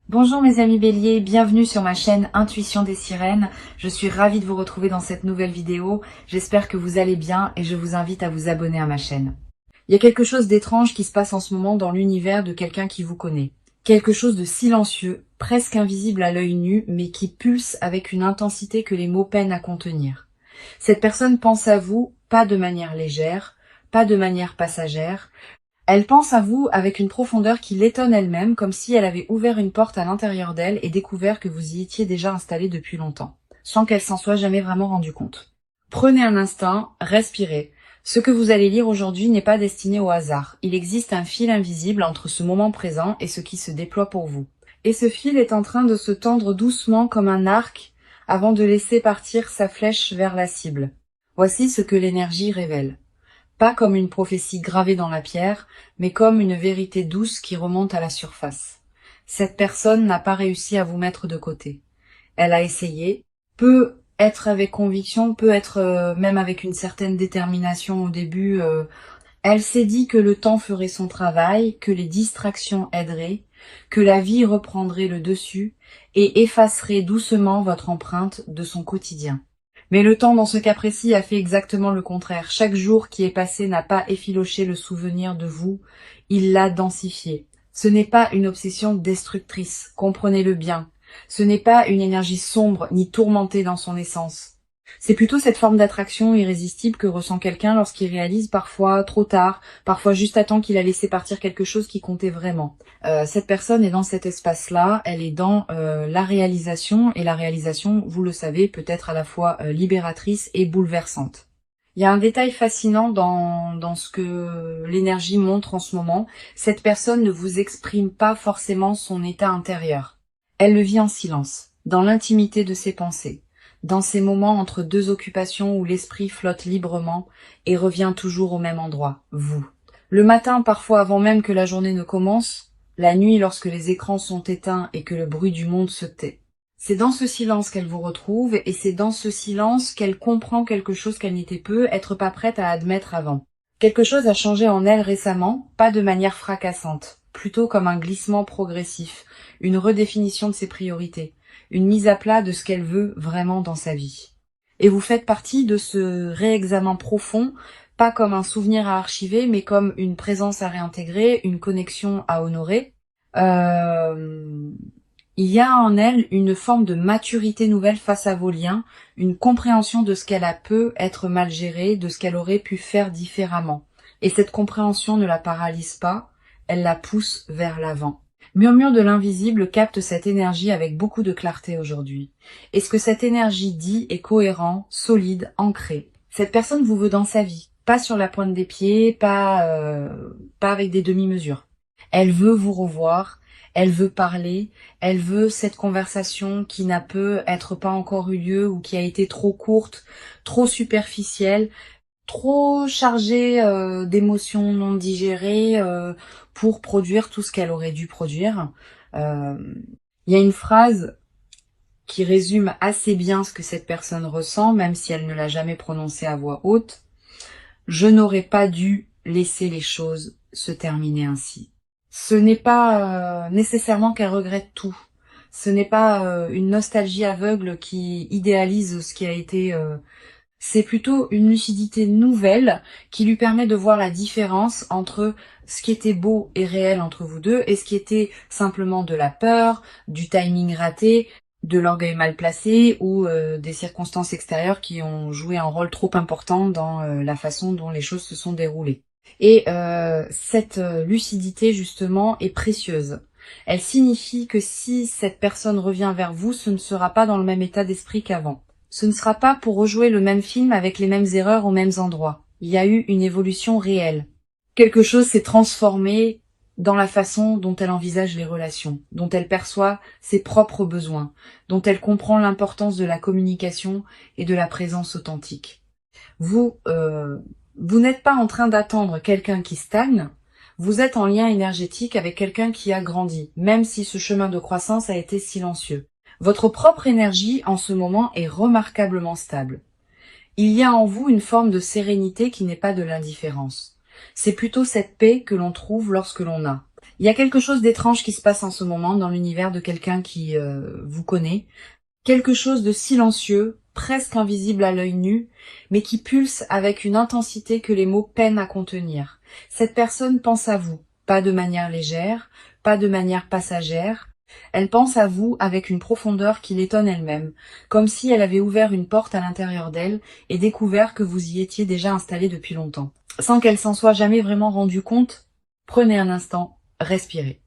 Bonjour mes amis béliers, bienvenue sur ma chaîne Intuition des Sirènes. Je suis ravie de vous retrouver dans cette nouvelle vidéo. J'espère que vous allez bien et je vous invite à vous abonner à ma chaîne. Il y a quelque chose d'étrange qui se passe en ce moment dans l'univers de quelqu'un qui vous connaît. Quelque chose de silencieux, presque invisible à l'œil nu, mais qui pulse avec une intensité que les mots peinent à contenir. Cette personne pense à vous, pas de manière légère, pas de manière passagère. Elle pense à vous avec une profondeur qui l'étonne elle-même, comme si elle avait ouvert une porte à l'intérieur d'elle et découvert que vous y étiez déjà installé depuis longtemps, sans qu'elle s'en soit jamais vraiment rendue compte. Prenez un instant, respirez. Ce que vous allez lire aujourd'hui n'est pas destiné au hasard. Il existe un fil invisible entre ce moment présent et ce qui se déploie pour vous. Et ce fil est en train de se tendre doucement comme un arc avant de laisser partir sa flèche vers la cible. Voici ce que l'énergie révèle. Pas comme une prophétie gravée dans la pierre, mais comme une vérité douce qui remonte à la surface. Cette personne n'a pas réussi à vous mettre de côté. Elle a essayé, peut être avec conviction, peut être même avec une certaine détermination au début. Elle s'est dit que le temps ferait son travail, que les distractions aideraient, que la vie reprendrait le dessus et effacerait doucement votre empreinte de son quotidien. Mais le temps, dans ce cas précis, a fait exactement le contraire. Chaque jour qui est passé n'a pas effiloché le souvenir de vous, il l'a densifié. Ce n'est pas une obsession destructrice, comprenez-le bien. Ce n'est pas une énergie sombre ni tourmentée dans son essence. C'est plutôt cette forme d'attraction irrésistible que ressent quelqu'un lorsqu'il réalise parfois trop tard, parfois juste à temps qu'il a laissé partir quelque chose qui comptait vraiment. Cette personne est dans cet espace-là, elle est dans la réalisation, et la réalisation, vous le savez, peut être à la fois libératrice et bouleversante. Il y a un détail fascinant dans ce que l'énergie montre en ce moment. Cette personne ne vous exprime pas forcément son état intérieur. Elle le vit en silence, dans l'intimité de ses pensées, dans ces moments entre deux occupations où l'esprit flotte librement et revient toujours au même endroit, vous. Le matin, parfois avant même que la journée ne commence, la nuit lorsque les écrans sont éteints et que le bruit du monde se tait. C'est dans ce silence qu'elle vous retrouve et c'est dans ce silence qu'elle comprend quelque chose qu'elle n'était peu être pas prête à admettre avant. Quelque chose a changé en elle récemment, pas de manière fracassante, plutôt comme un glissement progressif, une redéfinition de ses priorités, une mise à plat de ce qu'elle veut vraiment dans sa vie. Et vous faites partie de ce réexamen profond, pas comme un souvenir à archiver, mais comme une présence à réintégrer, une connexion à honorer. Il y a en elle une forme de maturité nouvelle face à vos liens, une compréhension de ce qu'elle a peut être mal géré, de ce qu'elle aurait pu faire différemment. Et cette compréhension ne la paralyse pas, elle la pousse vers l'avant. Murmure de l'invisible capte cette énergie avec beaucoup de clarté aujourd'hui. Et ce que cette énergie dit est cohérent, solide, ancré. Cette personne vous veut dans sa vie, pas sur la pointe des pieds, pas avec des demi-mesures. Elle veut vous revoir, elle veut parler, elle veut cette conversation qui n'a peut être pas encore eu lieu ou qui a été trop courte, trop superficielle, trop chargée d'émotions non digérées pour produire tout ce qu'elle aurait dû produire. Il y a une phrase qui résume assez bien ce que cette personne ressent, même si elle ne l'a jamais prononcée à voix haute. Je n'aurais pas dû laisser les choses se terminer ainsi. Ce n'est pas nécessairement qu'elle regrette tout. Ce n'est pas une nostalgie aveugle qui idéalise ce qui a été. C'est plutôt une lucidité nouvelle qui lui permet de voir la différence entre ce qui était beau et réel entre vous deux et ce qui était simplement de la peur, du timing raté, de l'orgueil mal placé ou des circonstances extérieures qui ont joué un rôle trop important dans la façon dont les choses se sont déroulées. Et cette lucidité, justement, est précieuse. Elle signifie que si cette personne revient vers vous, ce ne sera pas dans le même état d'esprit qu'avant. Ce ne sera pas pour rejouer le même film avec les mêmes erreurs aux mêmes endroits. Il y a eu une évolution réelle. Quelque chose s'est transformé dans la façon dont elle envisage les relations, dont elle perçoit ses propres besoins, dont elle comprend l'importance de la communication et de la présence authentique. Vous n'êtes pas en train d'attendre quelqu'un qui stagne, vous êtes en lien énergétique avec quelqu'un qui a grandi, même si ce chemin de croissance a été silencieux. Votre propre énergie en ce moment est remarquablement stable. Il y a en vous une forme de sérénité qui n'est pas de l'indifférence. C'est plutôt cette paix que l'on trouve lorsque l'on a. Il y a quelque chose d'étrange qui se passe en ce moment dans l'univers de quelqu'un qui vous connaît. Quelque chose de silencieux, presque invisible à l'œil nu, mais qui pulse avec une intensité que les mots peinent à contenir. Cette personne pense à vous, pas de manière légère, pas de manière passagère. Elle pense à vous avec une profondeur qui l'étonne elle-même, comme si elle avait ouvert une porte à l'intérieur d'elle et découvert que vous y étiez déjà installé depuis longtemps. Sans qu'elle s'en soit jamais vraiment rendue compte, prenez un instant, respirez.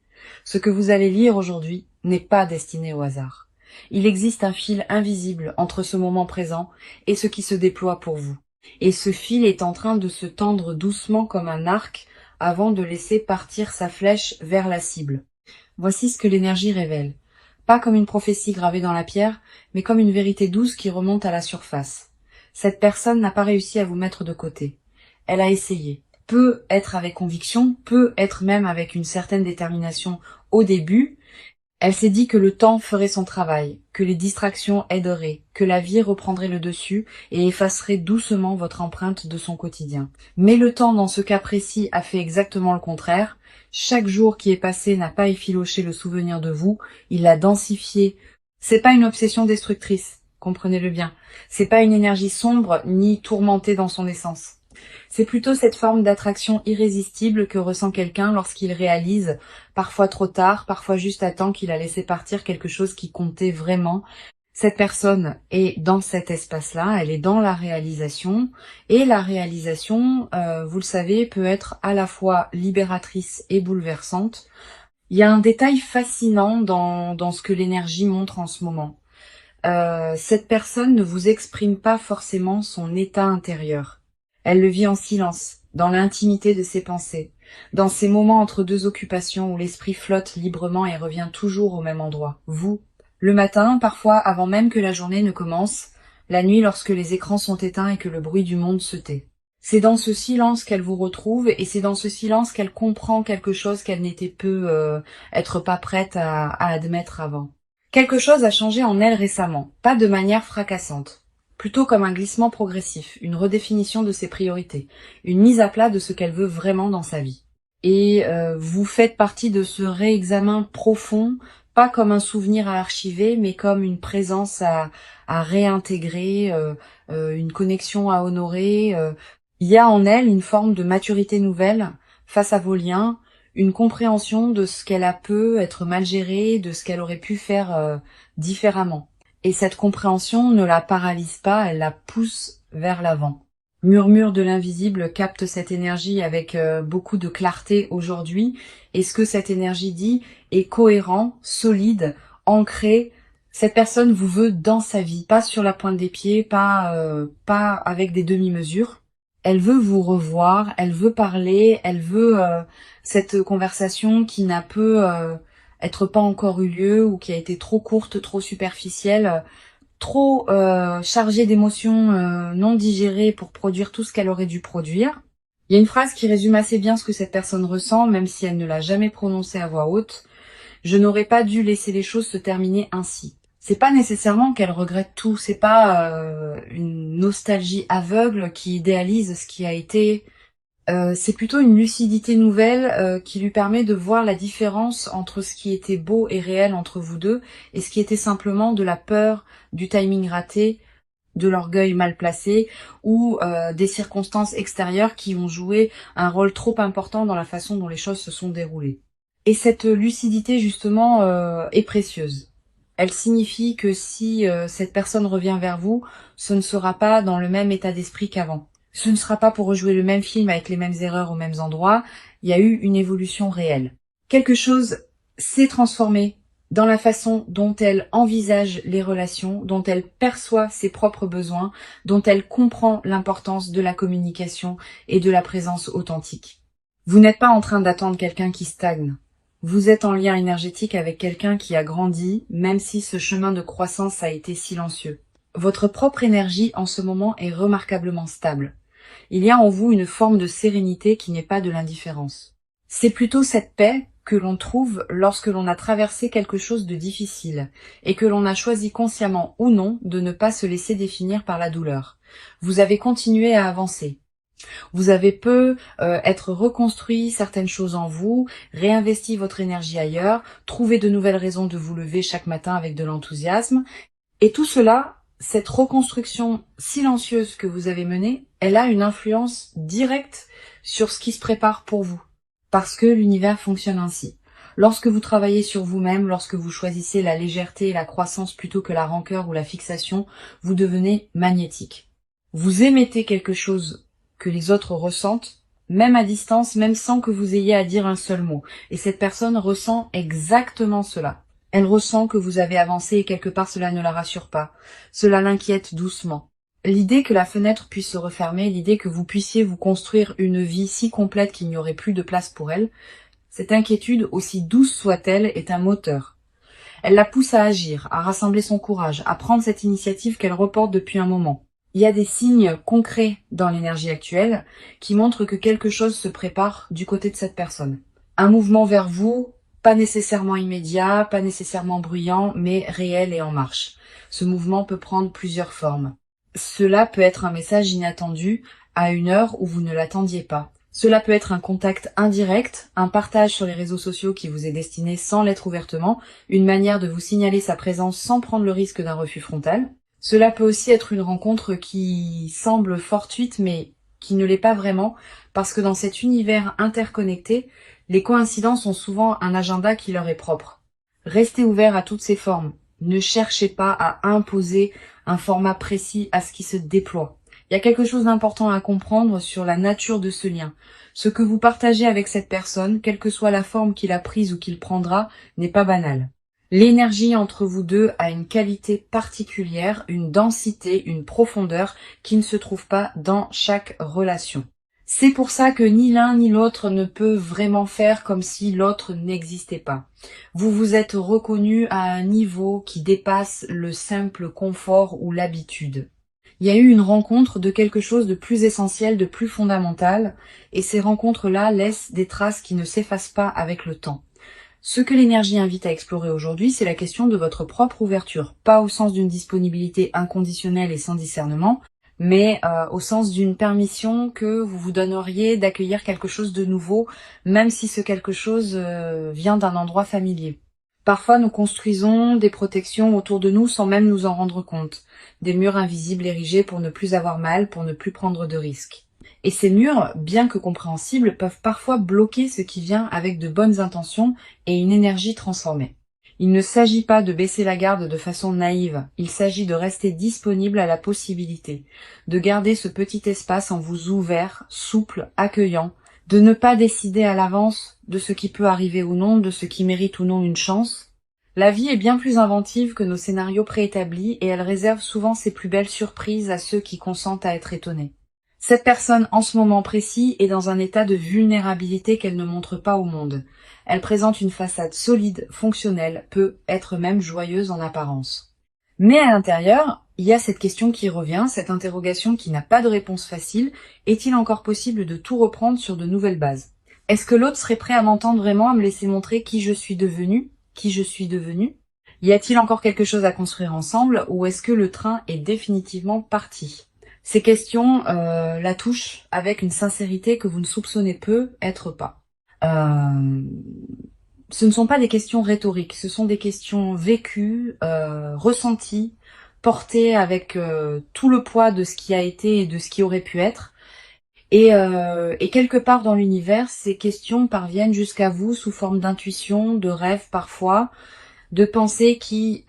Ce que vous allez lire aujourd'hui n'est pas destiné au hasard. Il existe un fil invisible entre ce moment présent et ce qui se déploie pour vous. Et ce fil est en train de se tendre doucement comme un arc avant de laisser partir sa flèche vers la cible. Voici ce que l'énergie révèle. Pas comme une prophétie gravée dans la pierre, mais comme une vérité douce qui remonte à la surface. Cette personne n'a pas réussi à vous mettre de côté. Elle a essayé. Peut être avec conviction, peut être même avec une certaine détermination au début. Elle s'est dit que le temps ferait son travail, que les distractions aideraient, que la vie reprendrait le dessus et effacerait doucement votre empreinte de son quotidien. Mais le temps, dans ce cas précis, a fait exactement le contraire. Chaque jour qui est passé n'a pas effiloché le souvenir de vous, il l'a densifié. C'est pas une obsession destructrice, comprenez-le bien. C'est pas une énergie sombre ni tourmentée dans son essence. C'est plutôt cette forme d'attraction irrésistible que ressent quelqu'un lorsqu'il réalise, parfois trop tard, parfois juste à temps qu'il a laissé partir quelque chose qui comptait vraiment. Cette personne est dans cet espace-là, elle est dans la réalisation, et la réalisation, vous le savez, peut être à la fois libératrice et bouleversante. Il y a un détail fascinant dans ce que l'énergie montre en ce moment. Cette personne ne vous exprime pas forcément son état intérieur. Elle le vit en silence, dans l'intimité de ses pensées, dans ces moments entre deux occupations où l'esprit flotte librement et revient toujours au même endroit, vous. Le matin, parfois avant même que la journée ne commence, la nuit lorsque les écrans sont éteints et que le bruit du monde se tait. C'est dans ce silence qu'elle vous retrouve et c'est dans ce silence qu'elle comprend quelque chose qu'elle n'était être pas prête à admettre avant. Quelque chose a changé en elle récemment, pas de manière fracassante. Plutôt comme un glissement progressif, une redéfinition de ses priorités, une mise à plat de ce qu'elle veut vraiment dans sa vie. Et vous faites partie de ce réexamen profond, pas comme un souvenir à archiver, mais comme une présence à réintégrer, une connexion à honorer. Il y a en elle une forme de maturité nouvelle face à vos liens, une compréhension de ce qu'elle a pu être mal géré, de ce qu'elle aurait pu faire différemment. Et cette compréhension ne la paralyse pas, elle la pousse vers l'avant. Murmure de l'invisible capte cette énergie avec beaucoup de clarté aujourd'hui. Et ce que cette énergie dit est cohérent, solide, ancré. Cette personne vous veut dans sa vie, pas sur la pointe des pieds, pas avec des demi-mesures. Elle veut vous revoir, elle veut parler, elle veut cette conversation qui n'a pu être pas encore eu lieu ou qui a été trop courte, trop superficielle, trop chargée d'émotions non digérées pour produire tout ce qu'elle aurait dû produire. Il y a une phrase qui résume assez bien ce que cette personne ressent, même si elle ne l'a jamais prononcée à voix haute. Je n'aurais pas dû laisser les choses se terminer ainsi. C'est pas nécessairement qu'elle regrette tout, c'est pas une nostalgie aveugle qui idéalise ce qui a été. C'est plutôt une lucidité nouvelle qui lui permet de voir la différence entre ce qui était beau et réel entre vous deux et ce qui était simplement de la peur, du timing raté, de l'orgueil mal placé ou des circonstances extérieures qui ont joué un rôle trop important dans la façon dont les choses se sont déroulées. Et cette lucidité justement est précieuse. Elle signifie que si cette personne revient vers vous, ce ne sera pas dans le même état d'esprit qu'avant. Ce ne sera pas pour rejouer le même film avec les mêmes erreurs aux mêmes endroits. Il y a eu une évolution réelle. Quelque chose s'est transformé dans la façon dont elle envisage les relations, dont elle perçoit ses propres besoins, dont elle comprend l'importance de la communication et de la présence authentique. Vous n'êtes pas en train d'attendre quelqu'un qui stagne. Vous êtes en lien énergétique avec quelqu'un qui a grandi, même si ce chemin de croissance a été silencieux. Votre propre énergie en ce moment est remarquablement stable. Il y a en vous une forme de sérénité qui n'est pas de l'indifférence. C'est plutôt cette paix que l'on trouve lorsque l'on a traversé quelque chose de difficile et que l'on a choisi consciemment ou non de ne pas se laisser définir par la douleur. Vous avez continué à avancer. Vous avez peu être reconstruit certaines choses en vous, réinvesti votre énergie ailleurs, trouvé de nouvelles raisons de vous lever chaque matin avec de l'enthousiasme. Et tout cela, cette reconstruction silencieuse que vous avez menée, elle a une influence directe sur ce qui se prépare pour vous. Parce que l'univers fonctionne ainsi. Lorsque vous travaillez sur vous-même, lorsque vous choisissez la légèreté et la croissance plutôt que la rancœur ou la fixation, vous devenez magnétique. Vous émettez quelque chose que les autres ressentent, même à distance, même sans que vous ayez à dire un seul mot. Et cette personne ressent exactement cela. Elle ressent que vous avez avancé et quelque part cela ne la rassure pas. Cela l'inquiète doucement. L'idée que la fenêtre puisse se refermer, l'idée que vous puissiez vous construire une vie si complète qu'il n'y aurait plus de place pour elle, cette inquiétude, aussi douce soit-elle, est un moteur. Elle la pousse à agir, à rassembler son courage, à prendre cette initiative qu'elle reporte depuis un moment. Il y a des signes concrets dans l'énergie actuelle qui montrent que quelque chose se prépare du côté de cette personne. Un mouvement vers vous, pas nécessairement immédiat, pas nécessairement bruyant, mais réel et en marche. Ce mouvement peut prendre plusieurs formes. Cela peut être un message inattendu à une heure où vous ne l'attendiez pas. Cela peut être un contact indirect, un partage sur les réseaux sociaux qui vous est destiné sans l'être ouvertement, une manière de vous signaler sa présence sans prendre le risque d'un refus frontal. Cela peut aussi être une rencontre qui semble fortuite mais qui ne l'est pas vraiment, parce que dans cet univers interconnecté, les coïncidences ont souvent un agenda qui leur est propre. Restez ouvert à toutes ces formes. Ne cherchez pas à imposer un format précis à ce qui se déploie. Il y a quelque chose d'important à comprendre sur la nature de ce lien. Ce que vous partagez avec cette personne, quelle que soit la forme qu'il a prise ou qu'il prendra, n'est pas banal. L'énergie entre vous deux a une qualité particulière, une densité, une profondeur qui ne se trouve pas dans chaque relation. C'est pour ça que ni l'un ni l'autre ne peut vraiment faire comme si l'autre n'existait pas. Vous vous êtes reconnus à un niveau qui dépasse le simple confort ou l'habitude. Il y a eu une rencontre de quelque chose de plus essentiel, de plus fondamental, et ces rencontres-là laissent des traces qui ne s'effacent pas avec le temps. Ce que l'énergie invite à explorer aujourd'hui, c'est la question de votre propre ouverture, pas au sens d'une disponibilité inconditionnelle et sans discernement, mais au sens d'une permission que vous vous donneriez d'accueillir quelque chose de nouveau, même si ce quelque chose vient d'un endroit familier. Parfois, nous construisons des protections autour de nous sans même nous en rendre compte. Des murs invisibles érigés pour ne plus avoir mal, pour ne plus prendre de risques. Et ces murs, bien que compréhensibles, peuvent parfois bloquer ce qui vient avec de bonnes intentions et une énergie transformée. Il ne s'agit pas de baisser la garde de façon naïve, il s'agit de rester disponible à la possibilité, de garder ce petit espace en vous ouvert, souple, accueillant, de ne pas décider à l'avance de ce qui peut arriver ou non, de ce qui mérite ou non une chance. La vie est bien plus inventive que nos scénarios préétablis et elle réserve souvent ses plus belles surprises à ceux qui consentent à être étonnés. Cette personne, en ce moment précis, est dans un état de vulnérabilité qu'elle ne montre pas au monde. Elle présente une façade solide, fonctionnelle, peut être même joyeuse en apparence. Mais à l'intérieur, il y a cette question qui revient, cette interrogation qui n'a pas de réponse facile. Est-il encore possible de tout reprendre sur de nouvelles bases? Est-ce que l'autre serait prêt à m'entendre vraiment, à me laisser montrer qui je suis devenue? Qui je suis devenue? Y a-t-il encore quelque chose à construire ensemble, ou est-ce que le train est définitivement parti? Ces questions la touchent avec une sincérité que vous ne soupçonnez peu être pas. Ce ne sont pas des questions rhétoriques, ce sont des questions vécues, ressenties, portées avec tout le poids de ce qui a été et de ce qui aurait pu être. Et quelque part dans l'univers, ces questions parviennent jusqu'à vous sous forme d'intuition, de rêves parfois, de pensées qui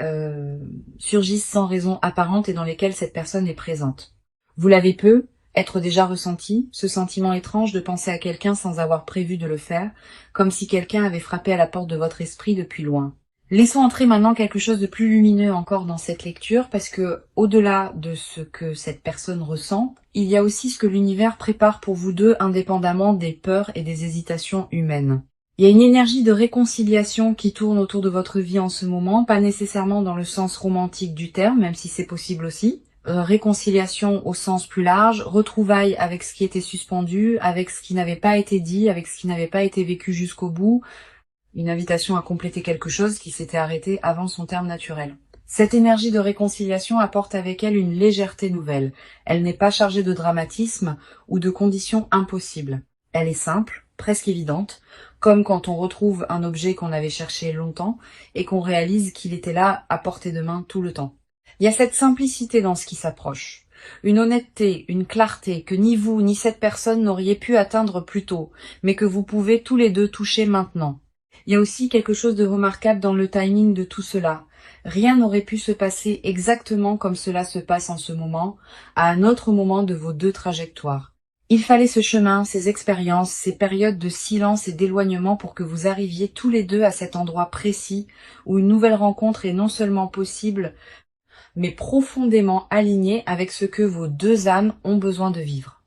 surgissent sans raison apparente et dans lesquelles cette personne est présente. Vous l'avez peu, être déjà ressenti, ce sentiment étrange de penser à quelqu'un sans avoir prévu de le faire, comme si quelqu'un avait frappé à la porte de votre esprit depuis loin. Laissons entrer maintenant quelque chose de plus lumineux encore dans cette lecture, parce que, au-delà de ce que cette personne ressent, il y a aussi ce que l'univers prépare pour vous deux indépendamment des peurs et des hésitations humaines. Il y a une énergie de réconciliation qui tourne autour de votre vie en ce moment, pas nécessairement dans le sens romantique du terme, même si c'est possible aussi. Réconciliation au sens plus large, retrouvailles avec ce qui était suspendu, avec ce qui n'avait pas été dit, avec ce qui n'avait pas été vécu jusqu'au bout, une invitation à compléter quelque chose qui s'était arrêté avant son terme naturel. Cette énergie de réconciliation apporte avec elle une légèreté nouvelle. Elle n'est pas chargée de dramatisme ou de conditions impossibles. Elle est simple, presque évidente, comme quand on retrouve un objet qu'on avait cherché longtemps et qu'on réalise qu'il était là à portée de main tout le temps. Il y a cette simplicité dans ce qui s'approche. Une honnêteté, une clarté que ni vous ni cette personne n'auriez pu atteindre plus tôt, mais que vous pouvez tous les deux toucher maintenant. Il y a aussi quelque chose de remarquable dans le timing de tout cela. Rien n'aurait pu se passer exactement comme cela se passe en ce moment, à un autre moment de vos deux trajectoires. Il fallait ce chemin, ces expériences, ces périodes de silence et d'éloignement pour que vous arriviez tous les deux à cet endroit précis où une nouvelle rencontre est non seulement possible, mais profondément alignée avec ce que vos deux âmes ont besoin de vivre.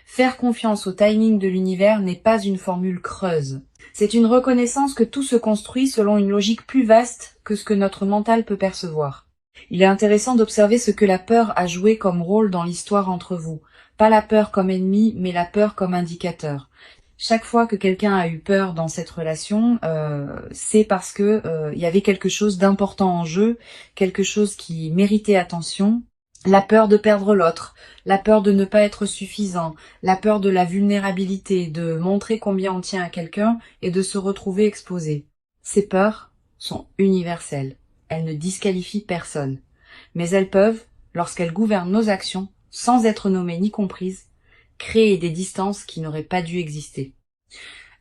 Faire confiance au timing de l'univers n'est pas une formule creuse. C'est une reconnaissance que tout se construit selon une logique plus vaste que ce que notre mental peut percevoir. Il est intéressant d'observer ce que la peur a joué comme rôle dans l'histoire entre vous. Pas la peur comme ennemi, mais la peur comme indicateur. Chaque fois que quelqu'un a eu peur dans cette relation, c'est parce que il y avait quelque chose d'important en jeu, quelque chose qui méritait attention. La peur de perdre l'autre, la peur de ne pas être suffisant, la peur de la vulnérabilité, de montrer combien on tient à quelqu'un et de se retrouver exposé. Ces peurs sont universelles. Elles ne disqualifient personne. Mais elles peuvent, lorsqu'elles gouvernent nos actions, sans être nommées ni comprises, créer des distances qui n'auraient pas dû exister.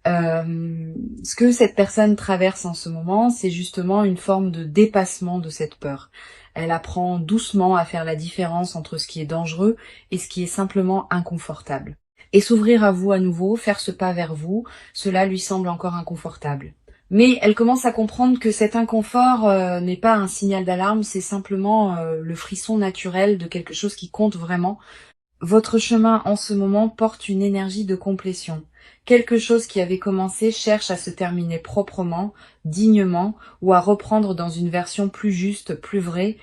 Ce que cette personne traverse en ce moment, c'est justement une forme de dépassement de cette peur. Elle apprend doucement à faire la différence entre ce qui est dangereux et ce qui est simplement inconfortable. Et s'ouvrir à vous à nouveau, faire ce pas vers vous, cela lui semble encore inconfortable. Mais elle commence à comprendre que cet inconfort n'est pas un signal d'alarme, c'est simplement le frisson naturel de quelque chose qui compte vraiment. Votre chemin en ce moment porte une énergie de complétion. Quelque chose qui avait commencé cherche à se terminer proprement, dignement, ou à reprendre dans une version plus juste, plus vraie.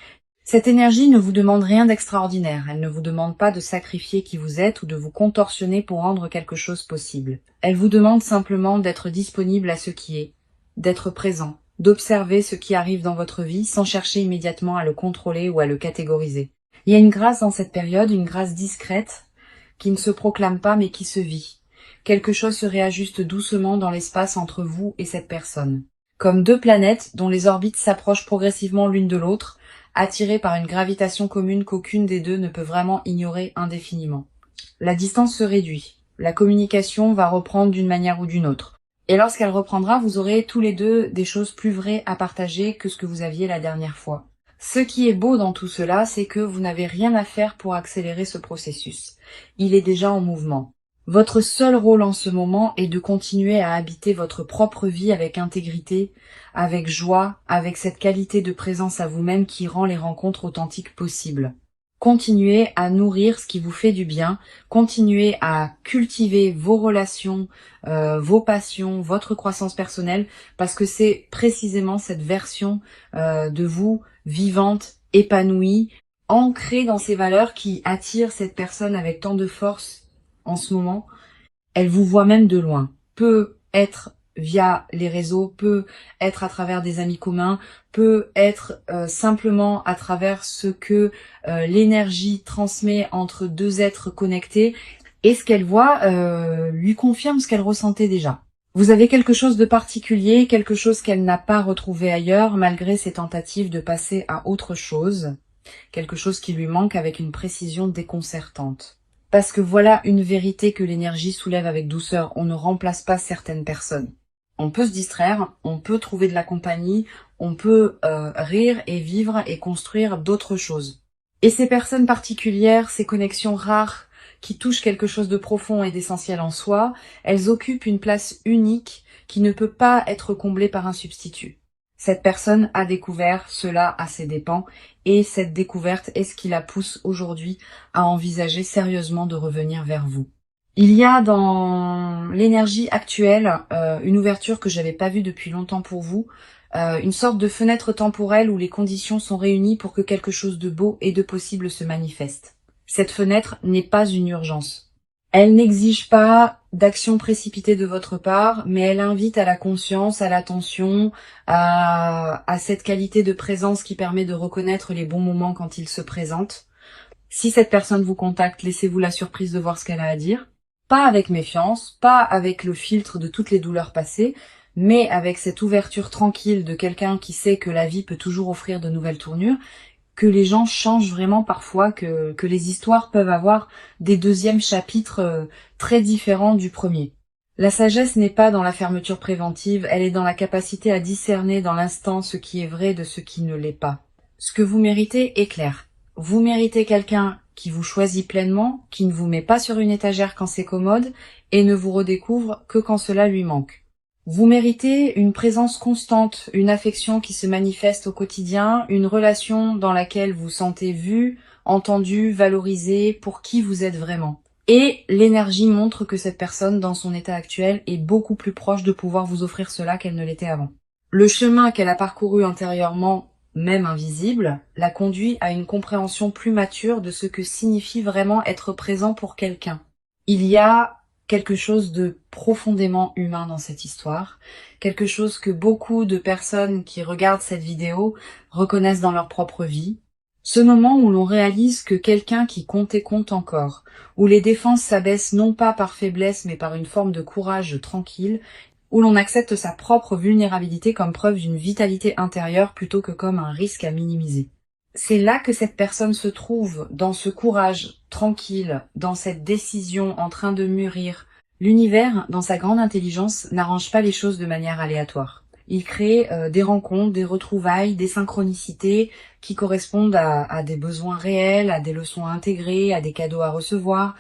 Cette énergie ne vous demande rien d'extraordinaire. Elle ne vous demande pas de sacrifier qui vous êtes ou de vous contorsionner pour rendre quelque chose possible. Elle vous demande simplement d'être disponible à ce qui est, d'être présent, d'observer ce qui arrive dans votre vie sans chercher immédiatement à le contrôler ou à le catégoriser. Il y a une grâce dans cette période, une grâce discrète, qui ne se proclame pas mais qui se vit. Quelque chose se réajuste doucement dans l'espace entre vous et cette personne. Comme deux planètes dont les orbites s'approchent progressivement l'une de l'autre, attirées par une gravitation commune qu'aucune des deux ne peut vraiment ignorer indéfiniment. La distance se réduit. La communication va reprendre d'une manière ou d'une autre. Et lorsqu'elle reprendra, vous aurez tous les deux des choses plus vraies à partager que ce que vous aviez la dernière fois. Ce qui est beau dans tout cela, c'est que vous n'avez rien à faire pour accélérer ce processus. Il est déjà en mouvement. Votre seul rôle en ce moment est de continuer à habiter votre propre vie avec intégrité, avec joie, avec cette qualité de présence à vous-même qui rend les rencontres authentiques possibles. Continuez à nourrir ce qui vous fait du bien, continuez à cultiver vos relations, vos passions, votre croissance personnelle, parce que c'est précisément cette version de vous vivante, épanouie, ancrée dans ces valeurs qui attire cette personne avec tant de force en ce moment. Elle vous voit même de loin, peut être via les réseaux, peut être à travers des amis communs, peut être simplement à travers ce que l'énergie transmet entre deux êtres connectés, et ce qu'elle voit lui confirme ce qu'elle ressentait déjà. Vous avez quelque chose de particulier, quelque chose qu'elle n'a pas retrouvé ailleurs, malgré ses tentatives de passer à autre chose, quelque chose qui lui manque avec une précision déconcertante. Parce que voilà une vérité que l'énergie soulève avec douceur, on ne remplace pas certaines personnes. On peut se distraire, on peut trouver de la compagnie, on peut rire et vivre et construire d'autres choses. Et ces personnes particulières, ces connexions rares qui touchent quelque chose de profond et d'essentiel en soi, elles occupent une place unique qui ne peut pas être comblée par un substitut. Cette personne a découvert cela à ses dépens et cette découverte est ce qui la pousse aujourd'hui à envisager sérieusement de revenir vers vous. Il y a dans l'énergie actuelle une ouverture que j'avais pas vue depuis longtemps pour vous, une sorte de fenêtre temporelle où les conditions sont réunies pour que quelque chose de beau et de possible se manifeste. Cette fenêtre n'est pas une urgence. Elle n'exige pas d'action précipitée de votre part, mais elle invite à la conscience, à l'attention, à cette qualité de présence qui permet de reconnaître les bons moments quand ils se présentent. Si cette personne vous contacte, laissez-vous la surprise de voir ce qu'elle a à dire. Pas avec méfiance, pas avec le filtre de toutes les douleurs passées, mais avec cette ouverture tranquille de quelqu'un qui sait que la vie peut toujours offrir de nouvelles tournures, que les gens changent vraiment parfois, que les histoires peuvent avoir des deuxièmes chapitres très différents du premier. La sagesse n'est pas dans la fermeture préventive, elle est dans la capacité à discerner dans l'instant ce qui est vrai de ce qui ne l'est pas. Ce que vous méritez est clair. Vous méritez quelqu'un qui vous choisit pleinement, qui ne vous met pas sur une étagère quand c'est commode et ne vous redécouvre que quand cela lui manque. Vous méritez une présence constante, une affection qui se manifeste au quotidien, une relation dans laquelle vous sentez vu, entendu, valorisé pour qui vous êtes vraiment. Et l'énergie montre que cette personne, dans son état actuel, est beaucoup plus proche de pouvoir vous offrir cela qu'elle ne l'était avant. Le chemin qu'elle a parcouru antérieurement, même invisible, la conduit à une compréhension plus mature de ce que signifie vraiment être présent pour quelqu'un. Il y a quelque chose de profondément humain dans cette histoire, quelque chose que beaucoup de personnes qui regardent cette vidéo reconnaissent dans leur propre vie. Ce moment où l'on réalise que quelqu'un qui compte et compte encore, où les défenses s'abaissent non pas par faiblesse mais par une forme de courage tranquille, où l'on accepte sa propre vulnérabilité comme preuve d'une vitalité intérieure plutôt que comme un risque à minimiser. C'est là que cette personne se trouve, dans ce courage tranquille, dans cette décision en train de mûrir. L'univers, dans sa grande intelligence, n'arrange pas les choses de manière aléatoire. Il crée des rencontres, des retrouvailles, des synchronicités qui correspondent à des besoins réels, à des leçons à intégrer, à des cadeaux à recevoir.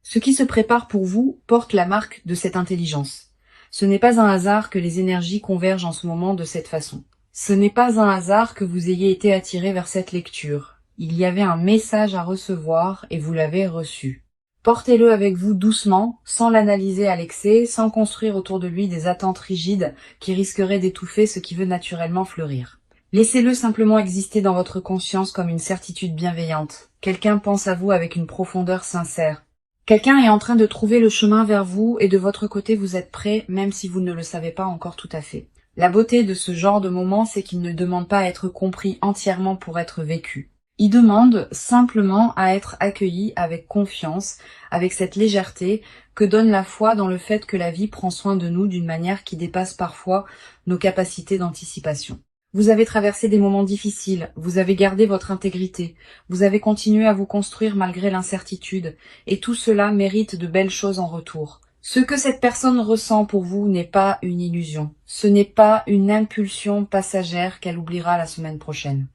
Ce qui se prépare pour vous porte la marque de cette intelligence. Ce n'est pas un hasard que les énergies convergent en ce moment de cette façon. Ce n'est pas un hasard que vous ayez été attiré vers cette lecture. Il y avait un message à recevoir et vous l'avez reçu. Portez-le avec vous doucement, sans l'analyser à l'excès, sans construire autour de lui des attentes rigides qui risqueraient d'étouffer ce qui veut naturellement fleurir. Laissez-le simplement exister dans votre conscience comme une certitude bienveillante. Quelqu'un pense à vous avec une profondeur sincère. Quelqu'un est en train de trouver le chemin vers vous et de votre côté vous êtes prêt, même si vous ne le savez pas encore tout à fait. La beauté de ce genre de moment, c'est qu'il ne demande pas à être compris entièrement pour être vécu. Il demande simplement à être accueilli avec confiance, avec cette légèreté que donne la foi dans le fait que la vie prend soin de nous d'une manière qui dépasse parfois nos capacités d'anticipation. Vous avez traversé des moments difficiles, vous avez gardé votre intégrité, vous avez continué à vous construire malgré l'incertitude, et tout cela mérite de belles choses en retour. Ce que cette personne ressent pour vous n'est pas une illusion, ce n'est pas une impulsion passagère qu'elle oubliera la semaine prochaine.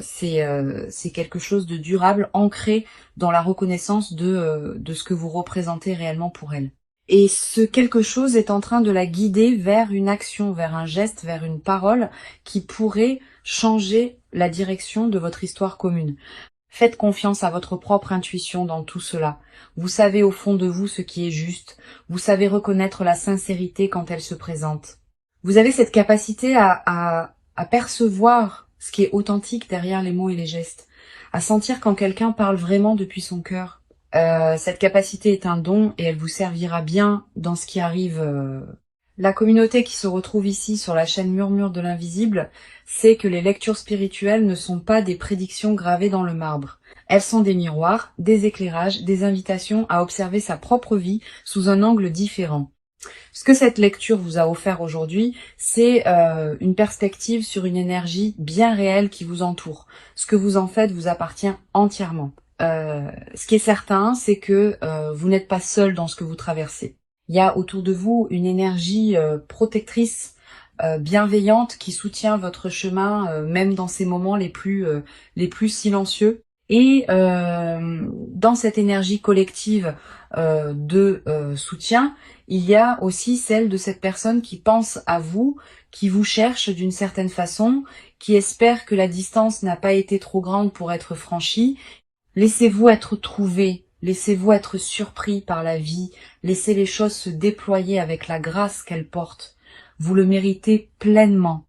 C'est quelque chose de durable, ancré dans la reconnaissance de ce que vous représentez réellement pour elle. Et ce quelque chose est en train de la guider vers une action, vers un geste, vers une parole qui pourrait changer la direction de votre histoire commune. Faites confiance à votre propre intuition dans tout cela. Vous savez au fond de vous ce qui est juste. Vous savez reconnaître la sincérité quand elle se présente. Vous avez cette capacité à percevoir ce qui est authentique derrière les mots et les gestes. À sentir quand quelqu'un parle vraiment depuis son cœur. Cette capacité est un don et elle vous servira bien dans ce qui arrive. La communauté qui se retrouve ici sur la chaîne Murmure de l'Invisible sait que les lectures spirituelles ne sont pas des prédictions gravées dans le marbre. Elles sont des miroirs, des éclairages, des invitations à observer sa propre vie sous un angle différent. Ce que cette lecture vous a offert aujourd'hui, c'est une perspective sur une énergie bien réelle qui vous entoure. Ce que vous en faites vous appartient entièrement. Ce qui est certain, c'est que vous n'êtes pas seul dans ce que vous traversez. Il y a autour de vous une énergie protectrice, bienveillante qui soutient votre chemin, même dans ces moments les plus silencieux. Et dans cette énergie collective de soutien, il y a aussi celle de cette personne qui pense à vous, qui vous cherche d'une certaine façon, qui espère que la distance n'a pas été trop grande pour être franchie. Laissez-vous être trouvé. Laissez-vous être surpris par la vie, laissez les choses se déployer avec la grâce qu'elles portent. Vous le méritez pleinement.